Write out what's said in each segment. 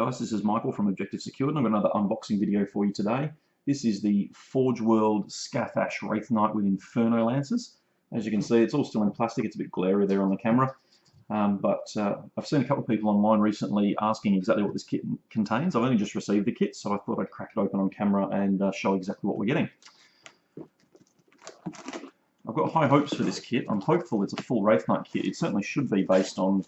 guys, this is Michael from Objective Secured, and I've got another unboxing video for you today. This is the Forge World Skathach Wraithknight with Inferno Lances. As you can see, it's all still in plastic. It's a bit glary there on the camera, but I've seen a couple of people online recently asking exactly what this kit contains. I've only just received the kit, so I thought I'd crack it open on camera and show exactly what we're getting. I've got high hopes for this kit. I'm hopeful it's a full Wraithknight kit. It certainly should be based on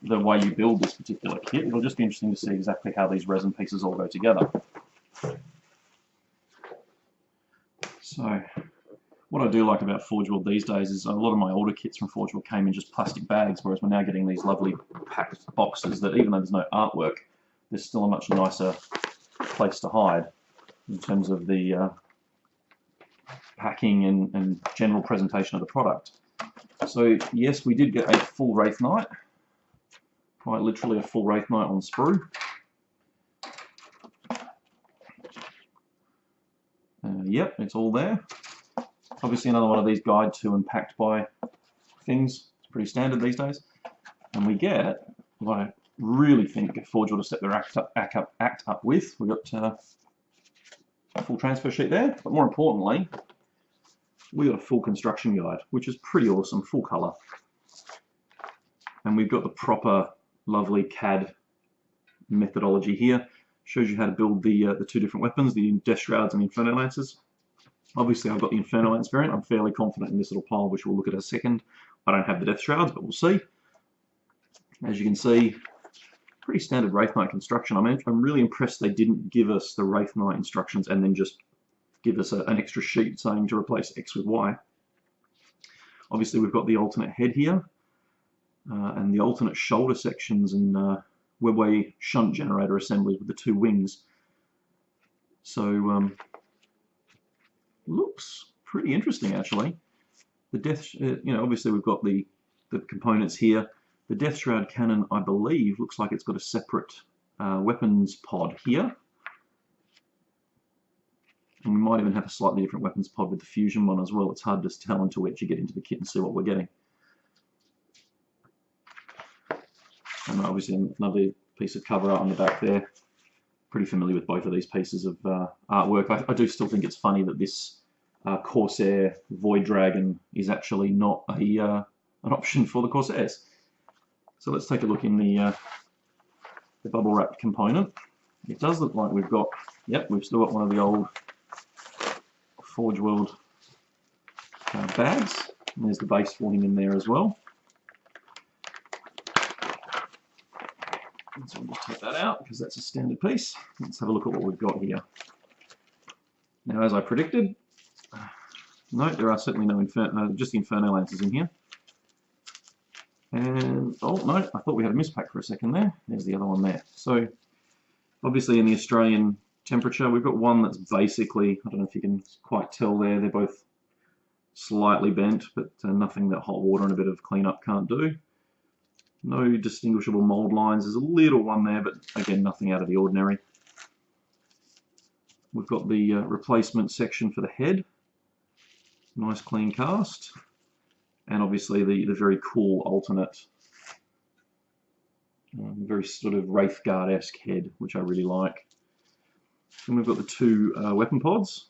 the way you build this particular kit. It'll just be interesting to see exactly how these resin pieces all go together. So, what I do like about Forge World these days is a lot of my older kits from Forge World came in just plastic bags, whereas we're now getting these lovely packed boxes that, even though there's no artwork, there's still a much nicer place to hide in terms of the packing and general presentation of the product. So yes, we did get a full Wraithknight, quite literally a full Wraithknight on sprue. Yep, it's all there. Obviously another one of these guide to and packed by things. It's pretty standard these days. And we get what I really think Forge World to step their act up with. We've got a full transfer sheet there, but more importantly, we got a full construction guide, which is pretty awesome, full colour. And we've got the proper lovely CAD methodology here. Shows you how to build the two different weapons, the Death Shrouds and the Inferno Lances. Obviously I've got the Inferno Lance variant. I'm fairly confident in this little pile, which we'll look at in a second. I don't have the Death Shrouds, but we'll see. As you can see, pretty standard Wraithknight construction. I'm really impressed they didn't give us the Wraithknight instructions and then just give us an extra sheet saying to replace X with Y. Obviously we've got the alternate head here, and the alternate shoulder sections and webway shunt generator assemblies with the two wings. So looks pretty interesting actually. The Death, obviously we've got the components here. The Death Shroud cannon, I believe, looks like it's got a separate weapons pod here. And we might even have a slightly different weapons pod with the fusion one as well. It's hard to tell until we actually get into the kit and see what we're getting. And obviously another piece of cover art on the back there. Pretty familiar with both of these pieces of artwork. I do still think it's funny that this Corsair Void Dragon is actually not an option for the Corsairs. So let's take a look in the bubble wrapped component. It does look like we've got, yep, we've still got one of the old Forge World bags. And there's the base for him in there as well. So we'll just take that out because that's a standard piece. Let's have a look at what we've got here. Now, as I predicted, no, there are certainly no just the Inferno Lances in here. And, oh no, I thought we had a mispack for a second there. There's the other one there. So, obviously in the Australian temperature, we've got one that's basically, I don't know if you can quite tell there, they're both slightly bent, but nothing that hot water and a bit of cleanup can't do. No distinguishable mold lines. There's a little one there, but again, nothing out of the ordinary. We've got the replacement section for the head. Nice clean cast. And obviously the very cool alternate, very sort of Wraith Guard-esque head, which I really like. And we've got the two weapon pods.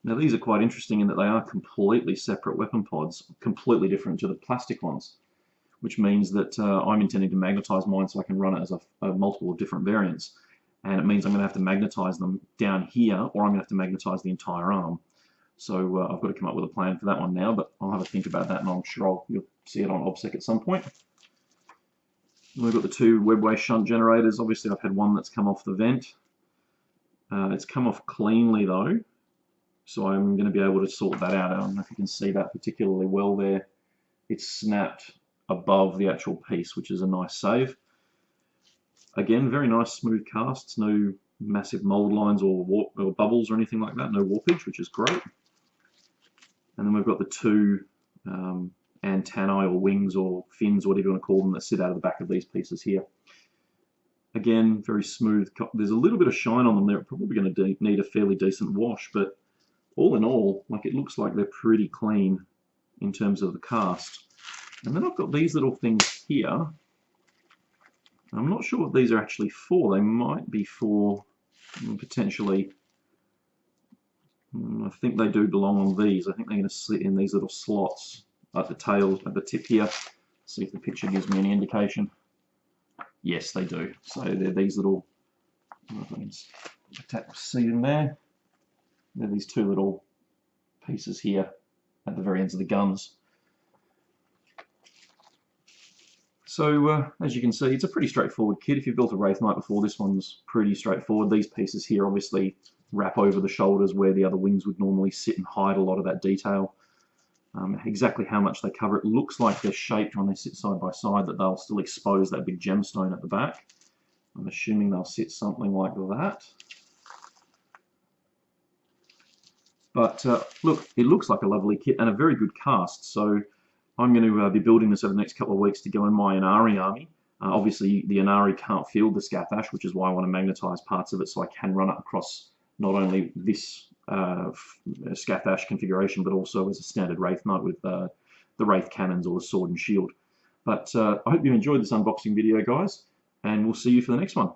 Now these are quite interesting in that they are completely separate weapon pods, completely different to the plastic ones, which means that I'm intending to magnetize mine so I can run it as a multiple of different variants. And it means I'm going to have to magnetize them down here, or I'm going to have to magnetize the entire arm. So I've got to come up with a plan for that one now, but I'll have a think about that, and I'm sure you'll see it on Obsec at some point. We've got the two webway shunt generators. Obviously I've had one that's come off the vent. It's come off cleanly though, so I'm going to be able to sort that out. I don't know if you can see that particularly well there. It's snapped above the actual piece, which is a nice save. Again, very nice smooth casts, no massive mold lines or bubbles or anything like that, no warpage, which is great. And then we've got the two antennae or wings or fins, whatever you want to call them, that sit out of the back of these pieces here. Again, very smooth. There's a little bit of shine on them. They're probably going to need a fairly decent wash, but all in all, like, it looks like they're pretty clean in terms of the cast. And then I've got these little things here. I'm not sure what these are actually for. They might be for potentially, I think they do belong on these. I think they're going to sit in these little slots at the tail, at the tip here. See if the picture gives me any indication. Yes, they do. So they're these little, see them there? They're these two little pieces here at the very ends of the guns. So as you can see, it's a pretty straightforward kit. If you've built a Wraithknight before, this one's pretty straightforward. These pieces here obviously wrap over the shoulders where the other wings would normally sit and hide a lot of that detail. Exactly how much they cover, it looks like they're shaped when they sit side by side, that they'll still expose that big gemstone at the back. I'm assuming they'll sit something like that. But look, it looks like a lovely kit and a very good cast. So I'm going to be building this over the next couple of weeks to go in my Inari army. Obviously, the Inari can't field the Skathach, which is why I want to magnetize parts of it so I can run it across not only this Skathach configuration, but also as a standard Wraithknight with the Wraith Cannons or the Sword and Shield. But I hope you enjoyed this unboxing video, guys, and we'll see you for the next one.